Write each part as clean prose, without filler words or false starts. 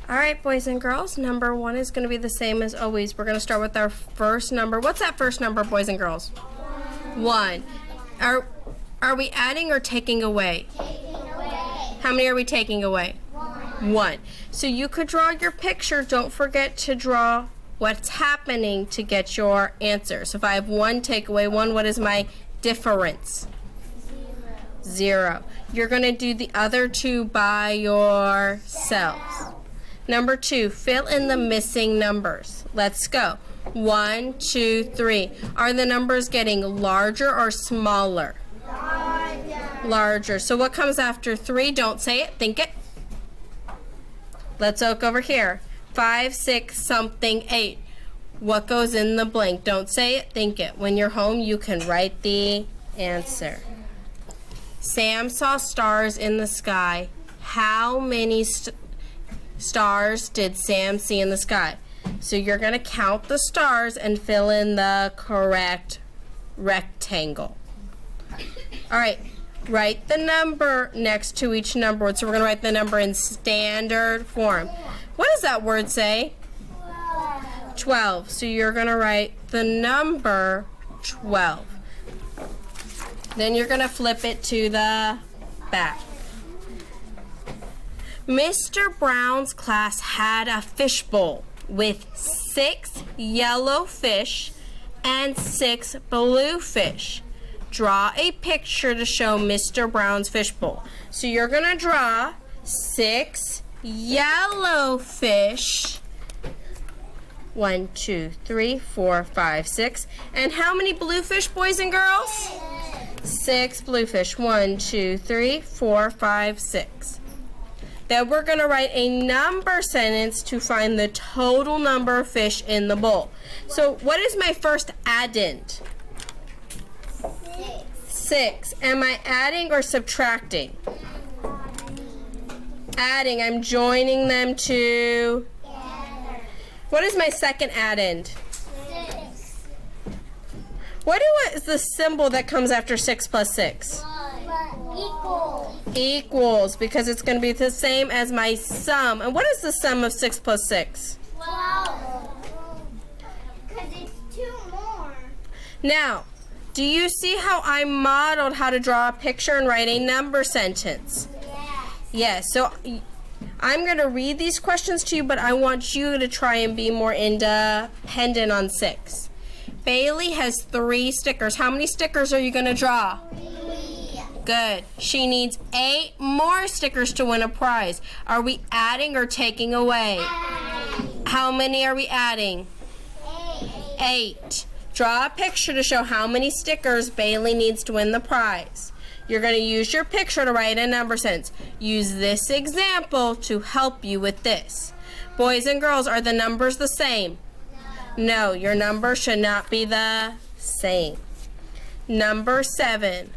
All right, boys and girls, number 1 is going to be the same as always. We're going to start with our first number. What's that first number, boys and girls? 1. Are we adding or taking away? Taking away. How many are we taking away? 1. So you could draw your picture. Don't forget to draw what's happening to get your answer. So if I have 1, take away 1, what is my difference? 0. You're going to do the other 2 by yourselves. Number 2, fill in the missing numbers. Let's go. 1, 2, 3. Are the numbers getting larger or smaller? Larger. So what comes after 3? Don't say it. Think it. Let's look over here. 5, 6, something, 8. What goes in the blank? Don't say it. Think it. When you're home, you can write the answer. Sam saw stars in the sky. How many stars did Sam see in the sky? So you're going to count the stars and fill in the correct rectangle. All right, write the number next to each number word. So we're going to write the number in standard form. What does that word say? 12. So you're going to write the number 12. Then you're going to flip it to the back. Mr. Brown's class had a fishbowl with 6 yellow fish and 6 blue fish. Draw a picture to show Mr. Brown's fishbowl. So you're going to draw 6 yellow fish. 1, 2, 3, 4, 5, 6. And how many blue fish, boys and girls? 6 blue fish. 1, 2, 3, 4, 5, 6. Then we're going to write a number sentence to find the total number of fish in the bowl. So what is my first addend? 6. Am I adding or subtracting? Adding. I'm joining them to. What is my second addend? 6. What is the symbol that comes after 6 plus 6? Equals. Equals, because it's going to be the same as my sum. And what is the sum of 6 plus 6? 12. Because it's 2 more. Now, do you see how I modeled how to draw a picture and write a number sentence? Yes. So I'm going to read these questions to you, but I want you to try and be more independent on 6. Bailey has 3 stickers. How many stickers are you going to draw? 3. Good. She needs 8 more stickers to win a prize. Are we adding or taking away? How many are we adding? 8. Draw a picture to show how many stickers Bailey needs to win the prize. You're going to use your picture to write a number sentence. Use this example to help you with this. Boys and girls, are the numbers the same? No, your number should not be the same. Number 7.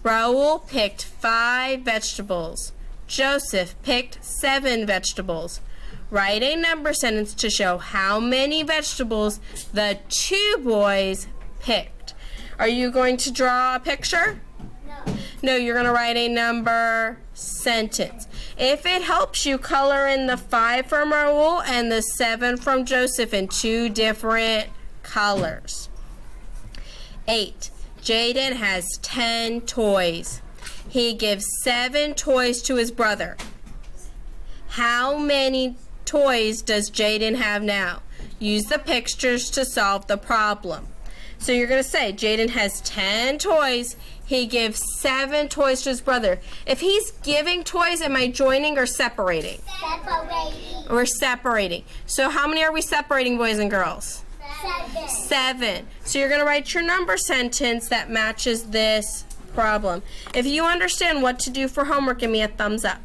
Raul picked 5 vegetables. Joseph picked 7 vegetables. Write a number sentence to show how many vegetables the 2 boys picked. Are you going to draw a picture? No, you're going to write a number sentence. If it helps you, color in the 5 from Raul and the 7 from Joseph in 2 different colors. 8. Jaden has 10 toys. He gives 7 toys to his brother. How many toys does Jaden have now? Use the pictures to solve the problem. So you're going to say Jaden has 10 toys. He gives 7 toys to his brother. If he's giving toys, am I joining or separating? Separating. We're separating. So how many are we separating, boys and girls? 7. 7. So you're going to write your number sentence that matches this problem. If you understand what to do for homework, give me a thumbs up.